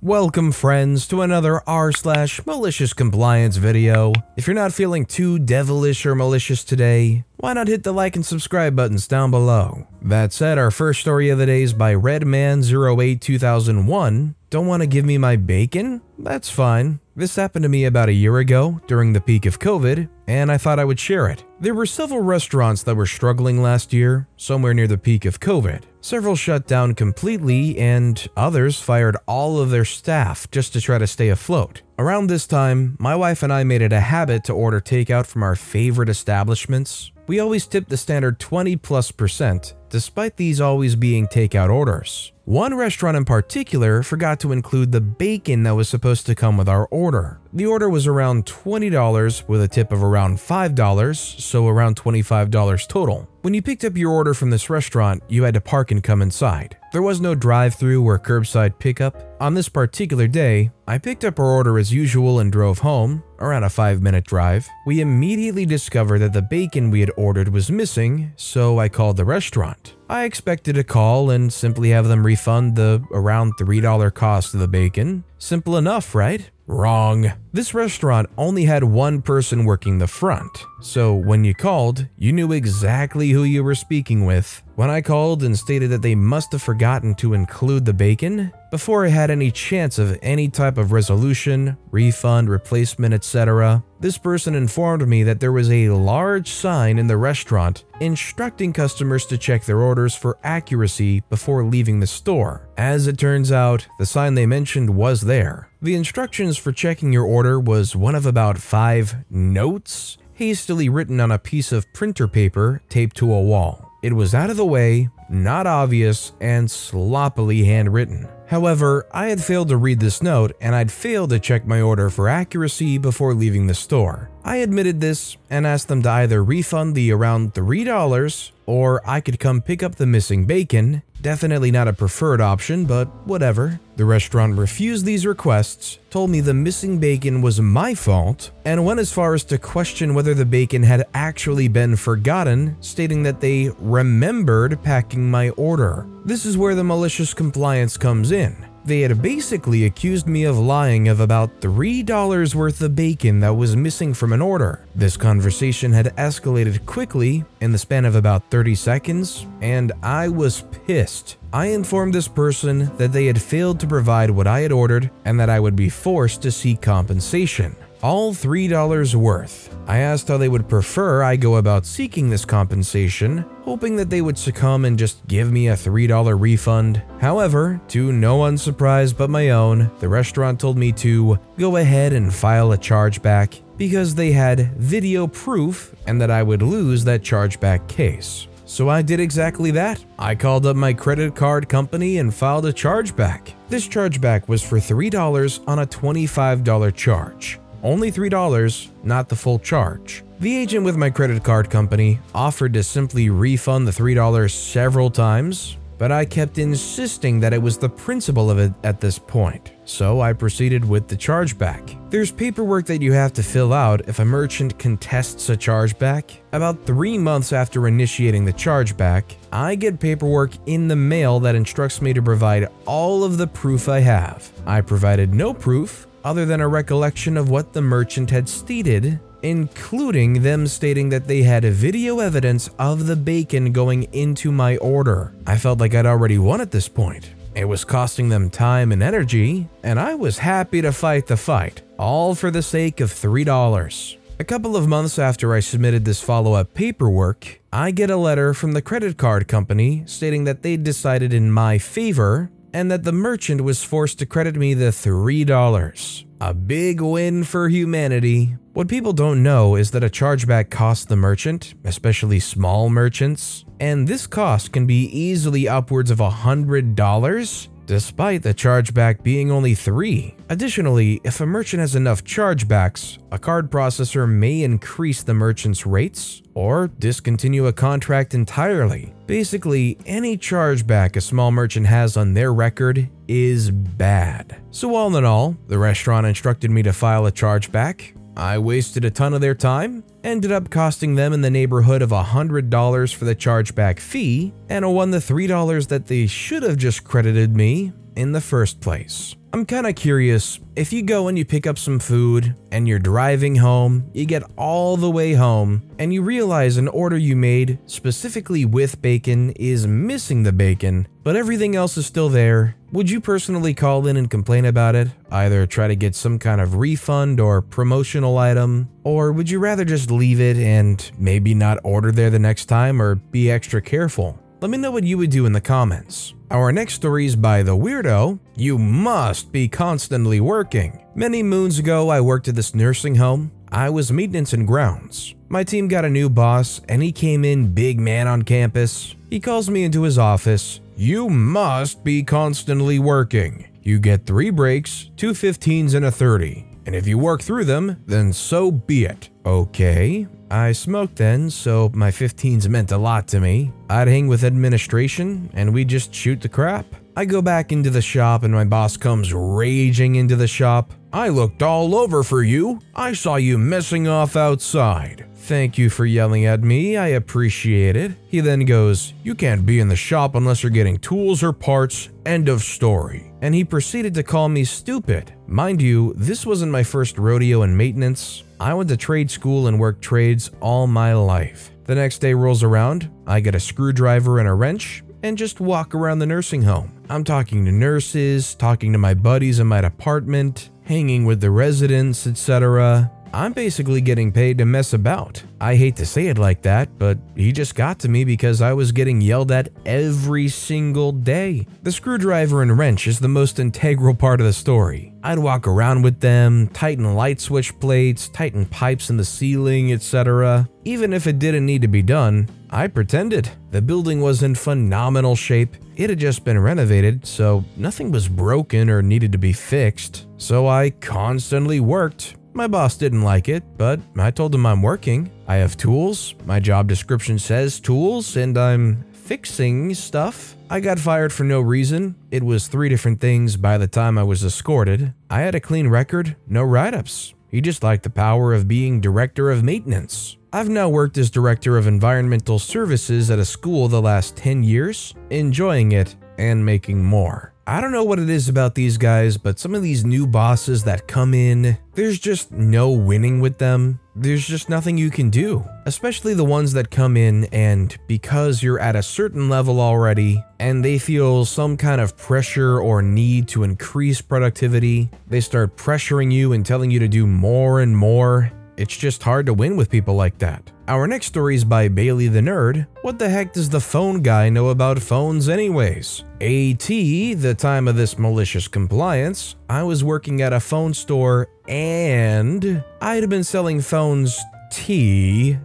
Welcome friends to another r/MaliciousCompliance video. If you're not feeling too devilish or malicious today, why not hit the like and subscribe buttons down below. That said, our first story of the day is by Redman082001. Don't want to give me my bacon? That's fine. This happened to me about a year ago during the peak of COVID, and I thought I would share it. There were several restaurants that were struggling last year, somewhere near the peak of COVID. Several shut down completely, and others fired all of their staff just to try to stay afloat. Around this time, my wife and I made it a habit to order takeout from our favorite establishments. We always tipped the standard 20+%, despite these always being takeout orders. One restaurant in particular forgot to include the bacon that was supposed to come with our order. The order was around $20 with a tip of around $5, so around $25 total. When you picked up your order from this restaurant, you had to park and come inside. There was no drive-thru or curbside pickup. On this particular day, I picked up our order as usual and drove home, around a 5-minute drive. We immediately discovered that the bacon we had ordered was missing, so I called the restaurant. I expected a call and simply have them refund the around $3 cost of the bacon. Simple enough, right? Wrong. This restaurant only had one person working the front, so when you called, you knew exactly who you were speaking with. When I called and stated that they must have forgotten to include the bacon, before I had any chance of any type of resolution, refund, replacement, etc., this person informed me that there was a large sign in the restaurant instructing customers to check their orders for accuracy before leaving the store. As it turns out, the sign they mentioned was there. The instructions for checking your order was one of about 5 notes, hastily written on a piece of printer paper taped to a wall. It was out of the way, not obvious, and sloppily handwritten. However, I had failed to read this note and I'd failed to check my order for accuracy before leaving the store. I admitted this and asked them to either refund the around $3 or I could come pick up the missing bacon. Definitely not a preferred option, but whatever. The restaurant refused these requests, told me the missing bacon was my fault, and went as far as to question whether the bacon had actually been forgotten, stating that they remembered packing my order. This is where the malicious compliance comes in. They had basically accused me of lying of about $3 worth of bacon that was missing from an order. This conversation had escalated quickly in the span of about 30 seconds, and I was pissed. I informed this person that they had failed to provide what I had ordered and that I would be forced to seek compensation. All $3 worth. I asked how they would prefer I go about seeking this compensation, hoping that they would succumb and just give me a $3 refund. However, to no one's surprise but my own, the restaurant told me to go ahead and file a chargeback because they had video proof and that I would lose that chargeback case. So I did exactly that. I called up my credit card company and filed a chargeback. This chargeback was for $3 on a $25 charge. Only $3, not the full charge. The agent with my credit card company offered to simply refund the $3 several times, but I kept insisting that it was the principle of it at this point, so I proceeded with the chargeback. There's paperwork that you have to fill out if a merchant contests a chargeback. About 3 months after initiating the chargeback, I get paperwork in the mail that instructs me to provide all of the proof I have. I provided no proof other than a recollection of what the merchant had stated, including them stating that they had video evidence of the bacon going into my order. I felt like I'd already won at this point. It was costing them time and energy, and I was happy to fight the fight, all for the sake of $3. A couple of months after I submitted this follow-up paperwork, I get a letter from the credit card company stating that they'd decided in my favor and that the merchant was forced to credit me the $3. A big win for humanity. What people don't know is that a chargeback costs the merchant, especially small merchants, and this cost can be easily upwards of $100, despite the chargeback being only $3. Additionally, if a merchant has enough chargebacks, a card processor may increase the merchant's rates or discontinue a contract entirely. Basically, any chargeback a small merchant has on their record is bad. So all in all, the restaurant instructed me to file a chargeback. I wasted a ton of their time, ended up costing them in the neighborhood of $100 for the chargeback fee, and won the $3 that they should have just credited me in the first place. I'm kinda curious, if you go and you pick up some food and you're driving home, you get all the way home and you realize an order you made specifically with bacon is missing the bacon, but everything else is still there, would you personally call in and complain about it? Either try to get some kind of refund or promotional item, or would you rather just leave it and maybe not order there the next time or be extra careful? Let me know what you would do in the comments. Our next story is by the weirdo, You Must Be Constantly Working. Many moons ago, I worked at this nursing home. I was maintenance and grounds. My team got a new boss and he came in big man on campus. He calls me into his office. You must be constantly working. You get 3 breaks, 2 15s and a 30. And if you work through them, then so be it. Okay. I smoked then, so my 15s meant a lot to me. I'd hang with administration, and we'd just shoot the crap. I go back into the shop and my boss comes raging into the shop. I looked all over for you. I saw you messing off outside. Thank you for yelling at me, I appreciate it. He then goes, you can't be in the shop unless you're getting tools or parts, end of story. And he proceeded to call me stupid. Mind you, this wasn't my first rodeo in maintenance. I went to trade school and worked trades all my life. The next day rolls around, I get a screwdriver and a wrench and just walk around the nursing home. I'm talking to nurses, talking to my buddies in my department, hanging with the residents, etc. I'm basically getting paid to mess about. I hate to say it like that, but he just got to me because I was getting yelled at every single day. The screwdriver and wrench is the most integral part of the story. I'd walk around with them, tighten light switch plates, tighten pipes in the ceiling, etc. Even if it didn't need to be done, I pretended. The building was in phenomenal shape. It had just been renovated, so nothing was broken or needed to be fixed. So I constantly worked. My boss didn't like it, but I told him I'm working. I have tools, my job description says tools, and I'm fixing stuff. I got fired for no reason. It was 3 different things by the time I was escorted. I had a clean record, no write-ups. He just liked the power of being director of maintenance. I've now worked as director of environmental services at a school the last 10 years, enjoying it and making more. I don't know what it is about these guys, but some of these new bosses that come in, there's just no winning with them. There's just nothing you can do, especially the ones that come in and because you're at a certain level already and they feel some kind of pressure or need to increase productivity, they start pressuring you and telling you to do more and more. It's just hard to win with people like that. Our next story is by Bailey the Nerd. What the heck does the phone guy know about phones anyways? The time of this malicious compliance, I was working at a phone store and I'd been selling phones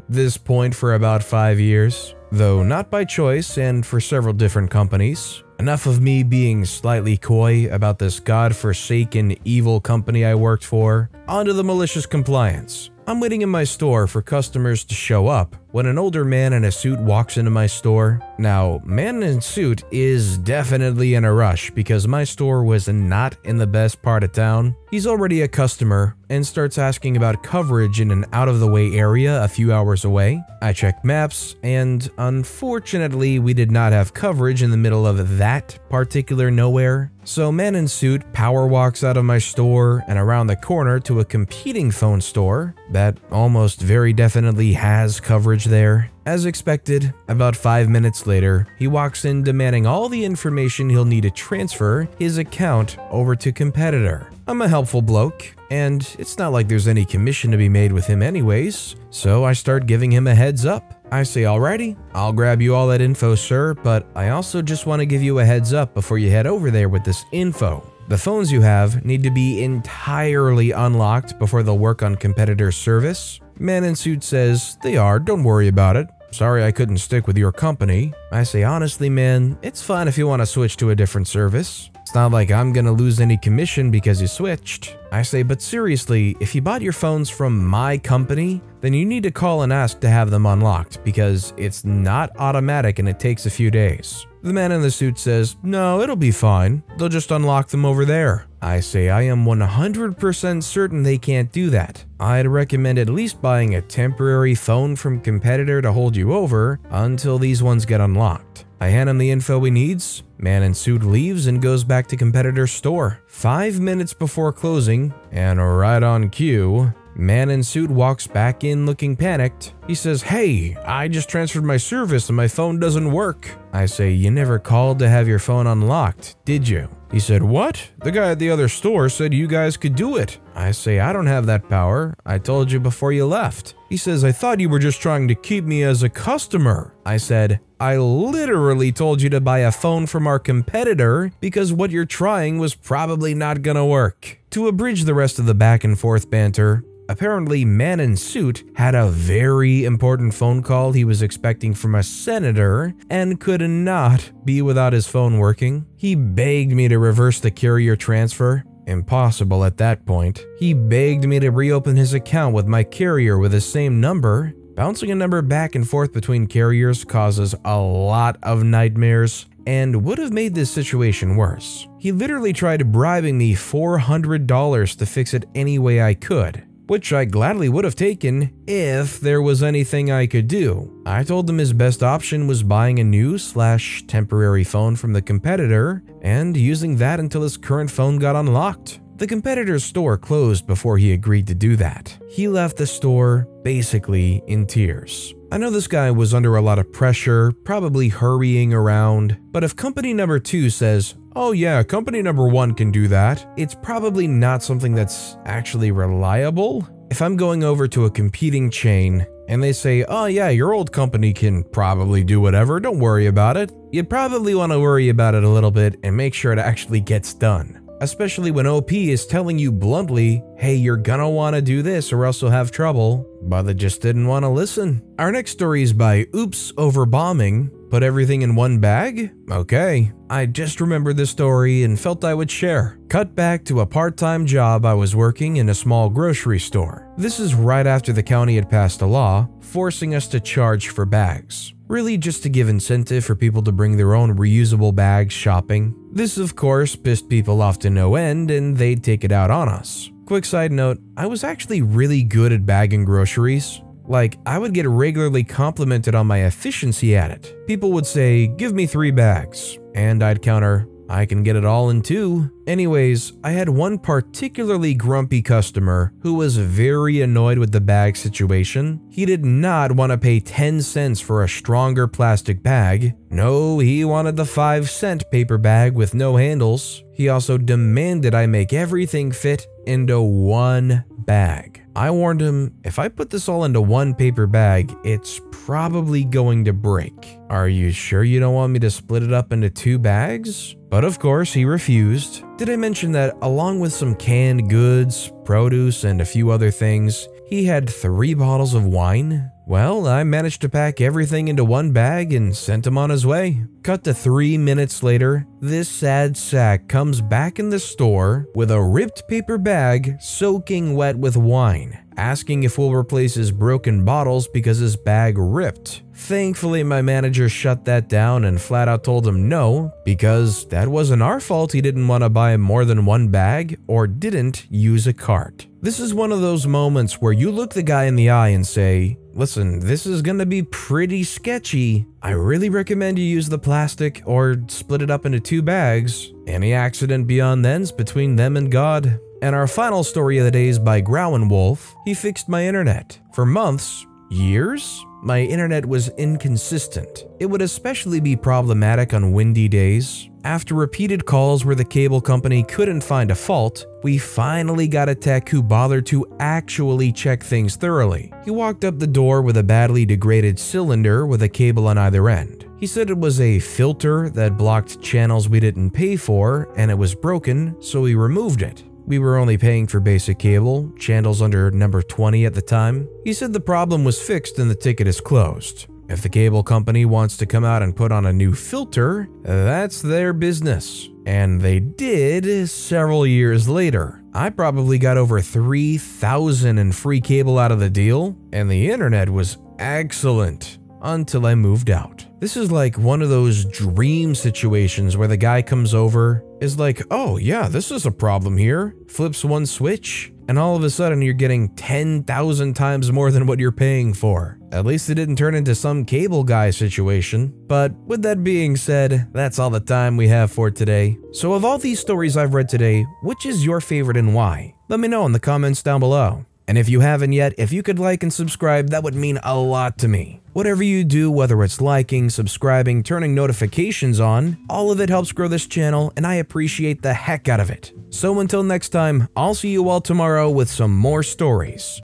this point for about 5 years. Though not by choice and for several different companies. Enough of me being slightly coy about this godforsaken evil company I worked for. On to the malicious compliance. I'm waiting in my store for customers to show up when an older man in a suit walks into my store. Now, man in suit is definitely in a rush because my store was not in the best part of town. He's already a customer and starts asking about coverage in an out-of-the-way area a few hours away. I checked maps and unfortunately we did not have coverage in the middle of that particular nowhere. So man in suit power walks out of my store and around the corner to a competing phone store that almost very definitely has coverage there. As expected, about 5 minutes later, he walks in demanding all the information he'll need to transfer his account over to competitor. I'm a helpful bloke, and it's not like there's any commission to be made with him anyways, so I start giving him a heads up. I say, alrighty, I'll grab you all that info, sir, but I also just want to give you a heads up before you head over there with this info. The phones you have need to be entirely unlocked before they'll work on competitor service. Man in suit says, they are, don't worry about it. Sorry I couldn't stick with your company. I say, honestly man, it's fine if you want to switch to a different service. It's not like I'm gonna lose any commission because you switched. I say, but seriously, if you bought your phones from my company, then you need to call and ask to have them unlocked because it's not automatic and it takes a few days. The man in the suit says, no, it'll be fine. They'll just unlock them over there. I say I am 100% certain they can't do that. I'd recommend at least buying a temporary phone from competitor to hold you over until these ones get unlocked. I hand him the info he needs, man in suit leaves and goes back to competitor's store. 5 minutes before closing, and right on cue, man in suit walks back in looking panicked. He says, "Hey, I just transferred my service and my phone doesn't work." I say, "You never called to have your phone unlocked, did you?" He said, "What? The guy at the other store said you guys could do it." I say, "I don't have that power. I told you before you left." He says, "I thought you were just trying to keep me as a customer." I said, "I literally told you to buy a phone from our competitor because what you're trying was probably not gonna work." To abridge the rest of the back and forth banter, apparently man in suit had a very important phone call he was expecting from a senator and could not be without his phone working. He begged me to reverse the carrier transfer. Impossible at that point. He begged me to reopen his account with my carrier with the same number. Bouncing a number back and forth between carriers causes a lot of nightmares and would have made this situation worse. He literally tried bribing me $400 to fix it any way I could, which I gladly would have taken if there was anything I could do. I told him his best option was buying a new/temporary phone from the competitor and using that until his current phone got unlocked. The competitor's store closed before he agreed to do that. He left the store basically in tears. I know this guy was under a lot of pressure, probably hurrying around, but if company number 2 says, "Oh yeah, company number 1 can do that," it's probably not something that's actually reliable. If I'm going over to a competing chain and they say, "Oh yeah, your old company can probably do whatever, don't worry about it," you'd probably want to worry about it a little bit and make sure it actually gets done. Especially when OP is telling you bluntly, "Hey, you're gonna want to do this or else you'll have trouble," but they just didn't want to listen. Our next story is by Oops Over Bombing. Put everything in one bag? Okay. I just remembered this story and felt I would share. Cut back to a part-time job I was working in a small grocery store. This is right after the county had passed a law forcing us to charge for bags. Really just to give incentive for people to bring their own reusable bags shopping. This of course pissed people off to no end and they'd take it out on us. Quick side note, I was actually really good at bagging groceries. Like, I would get regularly complimented on my efficiency at it. People would say, "Give me 3 bags," and I'd counter, "I can get it all in 2. Anyways, I had one particularly grumpy customer who was very annoyed with the bag situation. He did not want to pay 10 cents for a stronger plastic bag. No, he wanted the 5-cent paper bag with no handles. He also demanded I make everything fit into one bag. I warned him, if I put this all into one paper bag, it's probably going to break. Are you sure you don't want me to split it up into 2 bags? But of course, he refused. Did I mention that along with some canned goods, produce, and a few other things, he had 3 bottles of wine? Well, I managed to pack everything into one bag and sent him on his way. Cut to 3 minutes later, this sad sack comes back in the store with a ripped paper bag soaking wet with wine, asking if we'll replace his broken bottles because his bag ripped. Thankfully, my manager shut that down and flat out told him no, because that wasn't our fault he didn't want to buy more than one bag or didn't use a cart. This is one of those moments where you look the guy in the eye and say, "Listen, this is gonna be pretty sketchy. I really recommend you use the plastic or split it up into 2 bags. Any accident beyond then's between them and God." And our final story of the day is by Growin Wolf. He fixed my internet. For months, years, my internet was inconsistent. It would especially be problematic on windy days. After repeated calls where the cable company couldn't find a fault, we finally got a tech who bothered to actually check things thoroughly. He walked up the door with a badly degraded cylinder with a cable on either end. He said it was a filter that blocked channels we didn't pay for and it was broken, so we removed it. We were only paying for basic cable, channels under number 20 at the time. He said the problem was fixed and the ticket is closed. If the cable company wants to come out and put on a new filter, that's their business. And they did several years later. I probably got over 3,000 in free cable out of the deal, and the internet was excellent until I moved out. This is like one of those dream situations where the guy comes over, is like, oh yeah, this is a problem here, flips one switch, and all of a sudden you're getting 10,000 times more than what you're paying for. At least it didn't turn into some cable guy situation. But with that being said, that's all the time we have for today. So of all these stories I've read today, which is your favorite and why? Let me know in the comments down below. And if you haven't yet, if you could like and subscribe, that would mean a lot to me. Whatever you do, whether it's liking, subscribing, turning notifications on, all of it helps grow this channel, and I appreciate the heck out of it. So until next time, I'll see you all tomorrow with some more stories.